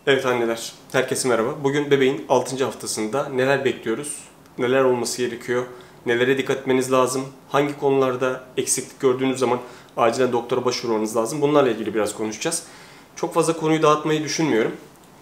Evet anneler, herkese merhaba. Bugün bebeğin 6. haftasında neler bekliyoruz, neler olması gerekiyor, nelere dikkat etmeniz lazım, hangi konularda eksiklik gördüğünüz zaman acilen doktora başvurmanız lazım. Bunlarla ilgili biraz konuşacağız. Çok fazla konuyu dağıtmayı düşünmüyorum.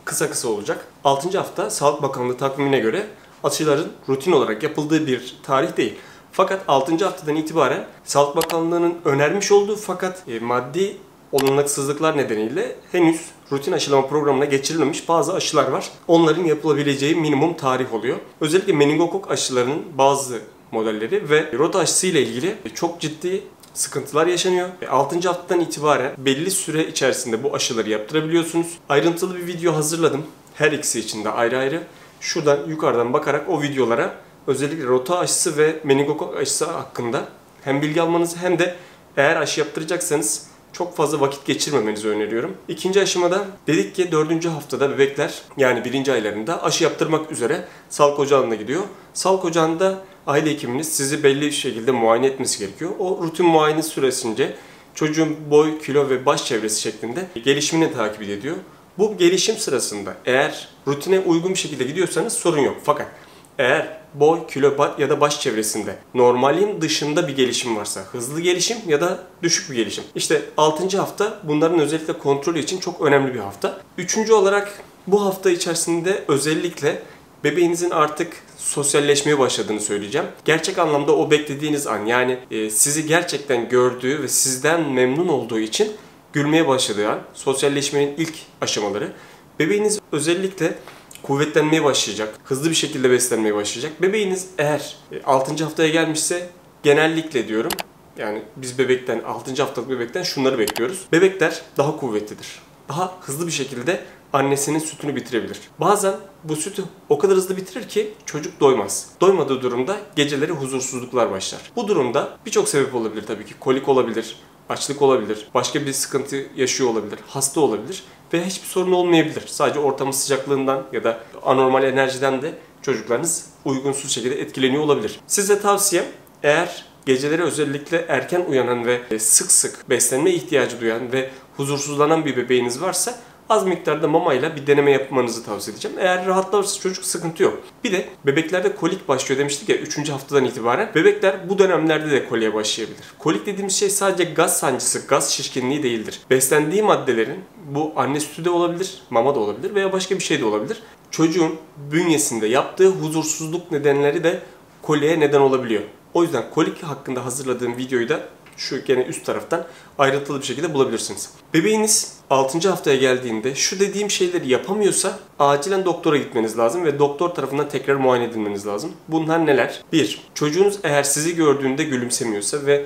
Kısa kısa olacak. 6. hafta Sağlık Bakanlığı takvimine göre aşıların rutin olarak yapıldığı bir tarih değil. Fakat 6. haftadan itibaren Sağlık Bakanlığı'nın önermiş olduğu fakat maddi olanaksızlıklar nedeniyle henüz rutin aşılama programına geçirilmemiş bazı aşılar var. Onların yapılabileceği minimum tarih oluyor. Özellikle meningokok aşılarının bazı modelleri ve rota aşısı ile ilgili çok ciddi sıkıntılar yaşanıyor. 6. haftadan itibaren belli süre içerisinde bu aşıları yaptırabiliyorsunuz. Ayrıntılı bir video hazırladım. Her ikisi için de ayrı ayrı. Şuradan yukarıdan bakarak o videolara özellikle rota aşısı ve meningokok aşısı hakkında hem bilgi almanızı hem de eğer aşı yaptıracaksanız çok fazla vakit geçirmemenizi öneriyorum. İkinci aşamada dedik ki 4. haftada bebekler yani 1. aylarında aşı yaptırmak üzere sağlık ocağına gidiyor. Sağlık ocağında aile hekiminiz sizi belli bir şekilde muayene etmesi gerekiyor. O rutin muayene süresince çocuğun boy, kilo ve baş çevresi şeklinde gelişimini takip ediyor. Bu gelişim sırasında eğer rutine uygun bir şekilde gidiyorsanız sorun yok. Fakat eğer boy, kilo ya da baş çevresinde normalin dışında bir gelişim varsa, hızlı gelişim ya da düşük bir gelişim. İşte 6. hafta bunların özellikle kontrolü için çok önemli bir hafta. 3. olarak bu hafta içerisinde özellikle bebeğinizin artık sosyalleşmeye başladığını söyleyeceğim. Gerçek anlamda o beklediğiniz an, yani sizi gerçekten gördüğü ve sizden memnun olduğu için gülmeye başladığı an, sosyalleşmenin ilk aşamaları. Bebeğiniz özellikle kuvvetlenmeye başlayacak, hızlı bir şekilde beslenmeye başlayacak. Bebeğiniz eğer 6. haftaya gelmişse genellikle diyorum, yani biz bebekten, 6. haftalık bebekten şunları bekliyoruz. Bebekler daha kuvvetlidir. Daha hızlı bir şekilde annesinin sütünü bitirebilir. Bazen bu sütü o kadar hızlı bitirir ki çocuk doymaz. Doymadığı durumda geceleri huzursuzluklar başlar. Bu durumda birçok sebep olabilir tabii ki. Kolik olabilir, açlık olabilir, başka bir sıkıntı yaşıyor olabilir, hasta olabilir ve hiçbir sorun olmayabilir. Sadece ortamın sıcaklığından ya da anormal enerjiden de çocuklarınız uygunsuz şekilde etkileniyor olabilir. Size tavsiyem, eğer geceleri özellikle erken uyanan ve sık sık beslenme ihtiyacı duyan ve huzursuzlanan bir bebeğiniz varsa az miktarda mamayla bir deneme yapmanızı tavsiye edeceğim. Eğer rahatlarsa çocuk sıkıntı yok. Bir de bebeklerde kolik başlıyor demiştik ya 3. haftadan itibaren. Bebekler bu dönemlerde de koliğe başlayabilir. Kolik dediğimiz şey sadece gaz sancısı, gaz şişkinliği değildir. Beslendiği maddelerin, bu anne sütü de olabilir, mama da olabilir veya başka bir şey de olabilir, çocuğun bünyesinde yaptığı huzursuzluk nedenleri de koliğe neden olabiliyor. O yüzden kolik hakkında hazırladığım videoyu da şu gene üst taraftan ayrıntılı bir şekilde bulabilirsiniz. Bebeğiniz 6. haftaya geldiğinde şu dediğim şeyleri yapamıyorsa acilen doktora gitmeniz lazım ve doktor tarafından tekrar muayene edilmeniz lazım. Bunlar neler? 1. Çocuğunuz eğer sizi gördüğünde gülümsemiyorsa ve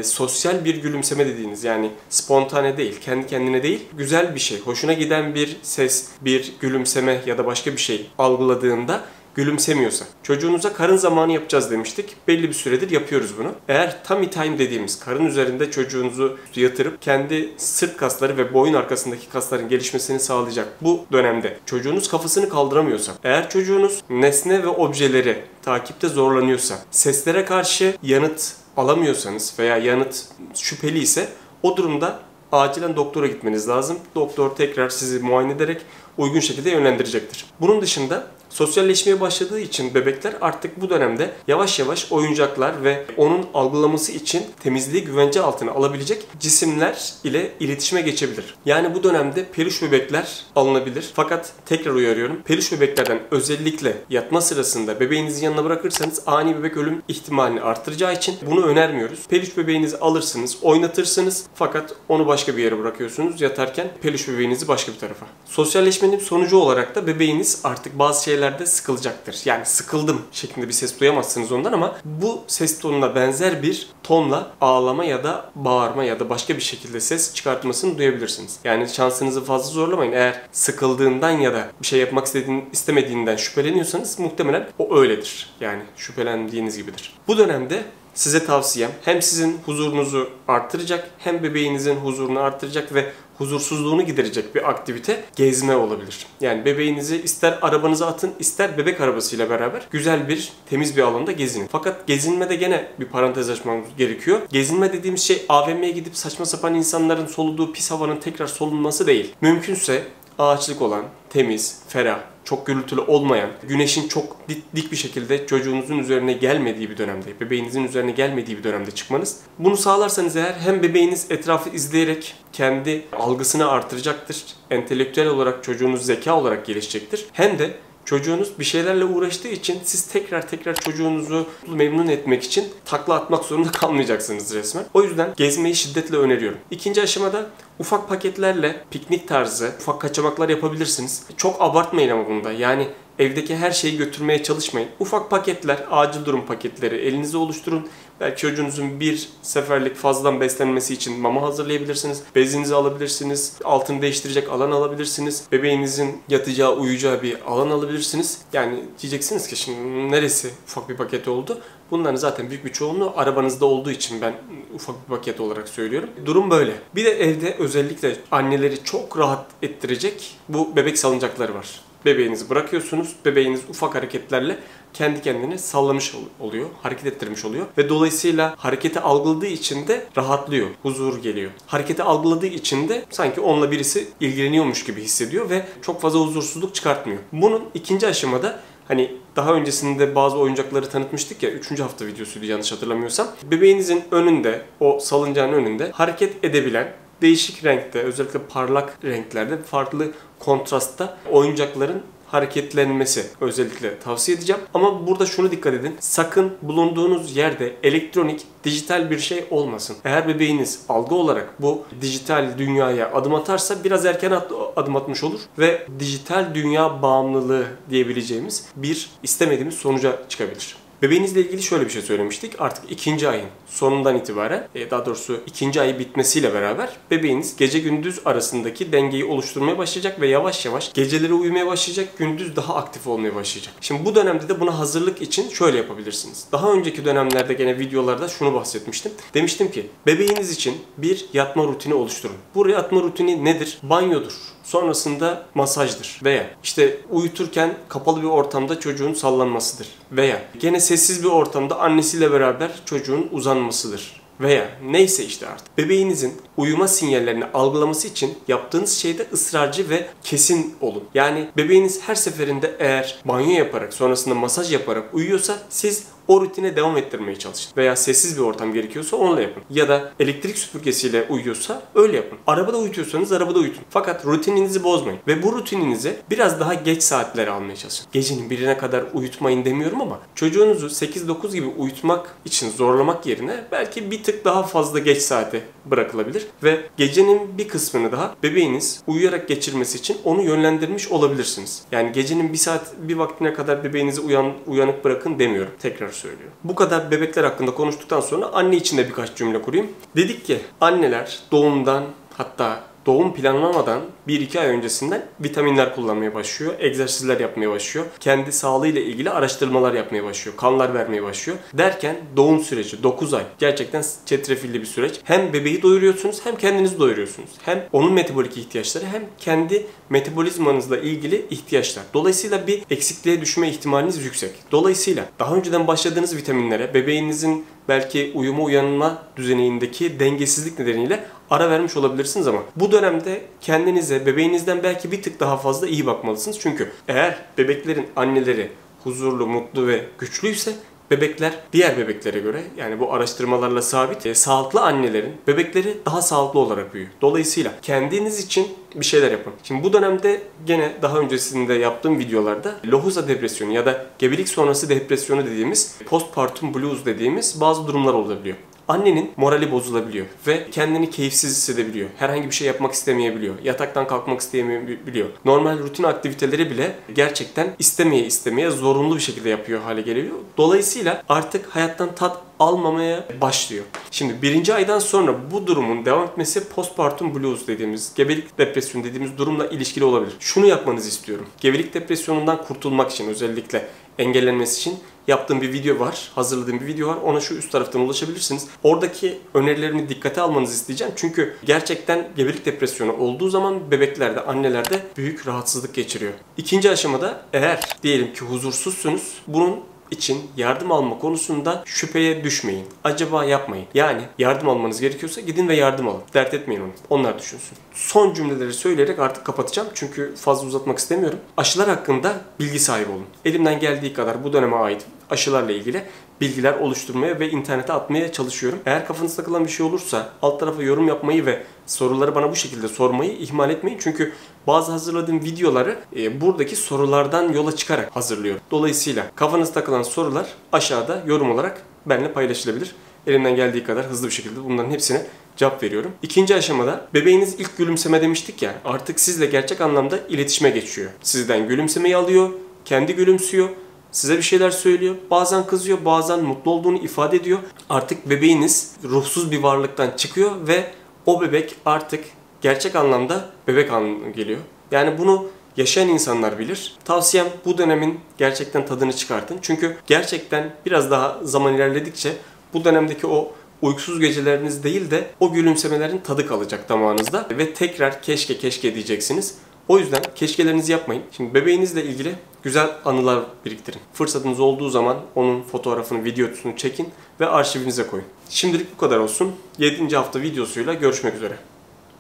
sosyal bir gülümseme dediğiniz, yani spontane değil, kendi kendine değil, güzel bir şey, hoşuna giden bir ses, bir gülümseme ya da başka bir şey algıladığında gülümsemiyorsa, çocuğunuza karın zamanı yapacağız demiştik. Belli bir süredir yapıyoruz bunu. Eğer tummy time dediğimiz karın üzerinde çocuğunuzu yatırıp kendi sırt kasları ve boyun arkasındaki kasların gelişmesini sağlayacak bu dönemde çocuğunuz kafasını kaldıramıyorsa, eğer çocuğunuz nesne ve objeleri takipte zorlanıyorsa, seslere karşı yanıt alamıyorsanız veya yanıt şüpheli ise o durumda acilen doktora gitmeniz lazım. Doktor tekrar sizi muayene ederek uygun şekilde yönlendirecektir. Bunun dışında sosyalleşmeye başladığı için bebekler artık bu dönemde yavaş yavaş oyuncaklar ve onun algılaması için temizliği güvence altına alabilecek cisimler ile iletişime geçebilir. Yani bu dönemde peluş bebekler alınabilir. Fakat tekrar uyarıyorum, peluş bebeklerden özellikle yatma sırasında bebeğinizin yanına bırakırsanız ani bebek ölüm ihtimalini arttıracağı için bunu önermiyoruz. Peluş bebeğinizi alırsınız, oynatırsınız fakat onu başka bir yere bırakıyorsunuz yatarken, peluş bebeğinizi başka bir tarafa. Sosyalleşmenin sonucu olarak da bebeğiniz artık bazı şeylerde sıkılacaktır. Yani sıkıldım şeklinde bir ses duyamazsınız ondan ama bu ses tonuna benzer bir tonla ağlama ya da bağırma ya da başka bir şekilde ses çıkartmasını duyabilirsiniz. Yani şansınızı fazla zorlamayın. Eğer sıkıldığından ya da bir şey yapmak istemediğinden şüpheleniyorsanız muhtemelen o öyledir. Yani şüphelendiğiniz gibidir. Bu dönemde size tavsiyem hem sizin huzurunuzu arttıracak hem bebeğinizin huzurunu arttıracak ve huzursuzluğunu giderecek bir aktivite gezme olabilir. Yani bebeğinizi ister arabanıza atın, ister bebek arabasıyla beraber güzel bir, temiz bir alanda gezinin. Fakat gezinmede gene bir parantez açmamız gerekiyor. Gezinme dediğimiz şey AVM'ye gidip saçma sapan insanların soluduğu pis havanın tekrar solunması değil. Mümkünse ağaçlık olan, temiz, ferah, çok gürültülü olmayan, güneşin çok dik bir şekilde çocuğunuzun üzerine gelmediği bir dönemde, bebeğinizin üzerine gelmediği bir dönemde çıkmanız. Bunu sağlarsanız eğer hem bebeğiniz etrafı izleyerek kendi algısını artıracaktır, entelektüel olarak çocuğunuz zeka olarak gelişecektir. Hem de çocuğunuz bir şeylerle uğraştığı için siz tekrar çocuğunuzu memnun etmek için takla atmak zorunda kalmayacaksınız resmen. O yüzden gezmeyi şiddetle öneriyorum. İkinci aşamada ufak paketlerle piknik tarzı ufak kaçamaklar yapabilirsiniz. Çok abartmayın ama bunda. Yani evdeki her şeyi götürmeye çalışmayın. Ufak paketler, acil durum paketleri elinize oluşturun. Belki çocuğunuzun bir seferlik fazladan beslenmesi için mama hazırlayabilirsiniz. Bezinizi alabilirsiniz. Altını değiştirecek alan alabilirsiniz. Bebeğinizin yatacağı, uyuyacağı bir alan alabilirsiniz. Yani diyeceksiniz ki şimdi neresi ufak bir paket oldu? Bunların zaten büyük bir çoğunluğu arabanızda olduğu için ben ufak bir paket olarak söylüyorum. Durum böyle. Bir de evde özellikle anneleri çok rahat ettirecek bu bebek salıncakları var. Bebeğinizi bırakıyorsunuz. Bebeğiniz ufak hareketlerle kendi kendini sallamış oluyor, hareket ettirmiş oluyor ve dolayısıyla hareketi algıladığı için de rahatlıyor, huzur geliyor. Hareketi algıladığı için de sanki onunla birisi ilgileniyormuş gibi hissediyor ve çok fazla huzursuzluk çıkartmıyor. Bunun ikinci aşamada hani daha öncesinde bazı oyuncakları tanıtmıştık ya, 3. hafta videosuydu yanlış hatırlamıyorsam. Bebeğinizin önünde, o salıncağın önünde hareket edebilen, değişik renkte, özellikle parlak renklerde, farklı kontrastta oyuncakların hareketlenmesi özellikle tavsiye edeceğim. Ama burada şunu dikkat edin. Sakın bulunduğunuz yerde elektronik, dijital bir şey olmasın. Eğer bebeğiniz algı olarak bu dijital dünyaya adım atarsa biraz erken adım atmış olur ve dijital dünya bağımlılığı diyebileceğimiz bir istemediğimiz sonuca çıkabilir. Bebeğinizle ilgili şöyle bir şey söylemiştik. Artık 2. ayın sonundan itibaren, daha doğrusu 2. ayı bitmesiyle beraber bebeğiniz gece gündüz arasındaki dengeyi oluşturmaya başlayacak ve yavaş yavaş geceleri uyumaya başlayacak, gündüz daha aktif olmaya başlayacak. Şimdi bu dönemde de buna hazırlık için şöyle yapabilirsiniz. Daha önceki dönemlerde gene videolarda şunu bahsetmiştim. Demiştim ki bebeğiniz için bir yatma rutini oluşturun. Bu yatma rutini nedir? Banyodur. Sonrasında masajdır veya işte uyuturken kapalı bir ortamda çocuğun sallanmasıdır veya gene sessiz bir ortamda annesiyle beraber çocuğun uzanmasıdır veya neyse işte artık. Bebeğinizin uyuma sinyallerini algılaması için yaptığınız şeyde ısrarcı ve kesin olun. Yani bebeğiniz her seferinde eğer banyo yaparak sonrasında masaj yaparak uyuyorsa siz o rutine devam ettirmeye çalışın. Veya sessiz bir ortam gerekiyorsa onunla yapın. Ya da elektrik süpürgesiyle uyuyorsa öyle yapın. Arabada uyutuyorsanız arabada uyutun. Fakat rutininizi bozmayın. Ve bu rutininizi biraz daha geç saatlere almaya çalışın. Gecenin 1'ine kadar uyutmayın demiyorum ama çocuğunuzu 8-9 gibi uyutmak için zorlamak yerine belki bir tık daha fazla geç saate bırakılabilir. Ve gecenin bir kısmını daha bebeğiniz uyuyarak geçirmesi için onu yönlendirmiş olabilirsiniz. Yani gecenin bir vaktine kadar bebeğinizi uyanık bırakın demiyorum. Tekrar söylüyorum. Bu kadar bebekler hakkında konuştuktan sonra anne için de birkaç cümle kurayım. Dedik ki anneler doğumdan, hatta doğum planlamadan 1-2 ay öncesinden vitaminler kullanmaya başlıyor, egzersizler yapmaya başlıyor, kendi sağlığıyla ilgili araştırmalar yapmaya başlıyor, kanlar vermeye başlıyor. Derken doğum süreci 9 ay gerçekten çetrefilli bir süreç. Hem bebeği doyuruyorsunuz hem kendinizi doyuruyorsunuz. Hem onun metabolik ihtiyaçları hem kendi metabolizmanızla ilgili ihtiyaçlar. Dolayısıyla bir eksikliğe düşme ihtimaliniz yüksek. Dolayısıyla daha önceden başladığınız vitaminlere bebeğinizin belki uyuma uyanma düzenindeki dengesizlik nedeniyle ara vermiş olabilirsiniz ama bu dönemde kendinize, bebeğinizden belki bir tık daha fazla iyi bakmalısınız. Çünkü eğer bebeklerin anneleri huzurlu, mutlu ve güçlüyse bebekler diğer bebeklere göre, yani bu araştırmalarla sabit, sağlıklı annelerin bebekleri daha sağlıklı olarak büyüyor. Dolayısıyla kendiniz için bir şeyler yapın. Şimdi bu dönemde gene daha öncesinde yaptığım videolarda lohusa depresyonu ya da gebelik sonrası depresyonu dediğimiz postpartum blues dediğimiz bazı durumlar olabiliyor. Annenin morali bozulabiliyor ve kendini keyifsiz hissedebiliyor. Herhangi bir şey yapmak istemeyebiliyor. Yataktan kalkmak istemeyebiliyor. Normal rutin aktiviteleri bile gerçekten istemeye zorunlu bir şekilde yapıyor hale geliyor. Dolayısıyla artık hayattan tat almamaya başlıyor. Şimdi 1. aydan sonra bu durumun devam etmesi postpartum blues dediğimiz, gebelik depresyonu dediğimiz durumla ilişkili olabilir. Şunu yapmanızı istiyorum. Gebelik depresyonundan kurtulmak için, özellikle engellenmesi için yaptığım bir video var, hazırladığım bir video var. Ona şu üst taraftan ulaşabilirsiniz. Oradaki önerilerimi dikkate almanızı isteyeceğim. Çünkü gerçekten gebelik depresyonu olduğu zaman bebeklerde, annelerde büyük rahatsızlık geçiriyor. 2. aşamada eğer diyelim ki huzursuzsunuz, bunun için yardım alma konusunda şüpheye düşmeyin. Acaba yapmayın. Yani yardım almanız gerekiyorsa gidin ve yardım alın. Dert etmeyin onu. Onlar düşünsün. Son cümleleri söyleyerek artık kapatacağım. Çünkü fazla uzatmak istemiyorum. Aşılar hakkında bilgi sahibi olun. Elimden geldiği kadar bu döneme ait aşılarla ilgili bilgiler oluşturmaya ve internete atmaya çalışıyorum. Eğer kafanızda takılan bir şey olursa alt tarafa yorum yapmayı ve soruları bana bu şekilde sormayı ihmal etmeyin. Çünkü bazı hazırladığım videoları buradaki sorulardan yola çıkarak hazırlıyorum. Dolayısıyla kafanızda takılan sorular aşağıda yorum olarak benimle paylaşılabilir. Elimden geldiği kadar hızlı bir şekilde bunların hepsine cevap veriyorum. İkinci aşamada bebeğiniz ilk gülümseme demiştik ya, artık sizle gerçek anlamda iletişime geçiyor. Sizden gülümsemeyi alıyor, kendi gülümsüyor. Size bir şeyler söylüyor. Bazen kızıyor, bazen mutlu olduğunu ifade ediyor. Artık bebeğiniz ruhsuz bir varlıktan çıkıyor ve o bebek artık gerçek anlamda bebek haline geliyor. Yani bunu yaşayan insanlar bilir. Tavsiyem bu dönemin gerçekten tadını çıkartın. Çünkü gerçekten biraz daha zaman ilerledikçe bu dönemdeki o uykusuz geceleriniz değil de o gülümsemelerin tadı kalacak damağınızda ve tekrar keşke keşke diyeceksiniz. O yüzden keşkelerinizi yapmayın. Şimdi bebeğinizle ilgili güzel anılar biriktirin. Fırsatınız olduğu zaman onun fotoğrafını, videosunu çekin ve arşivinize koyun. Şimdilik bu kadar olsun. 7. hafta videosuyla görüşmek üzere.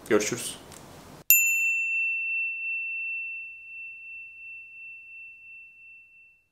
Görüşürüz.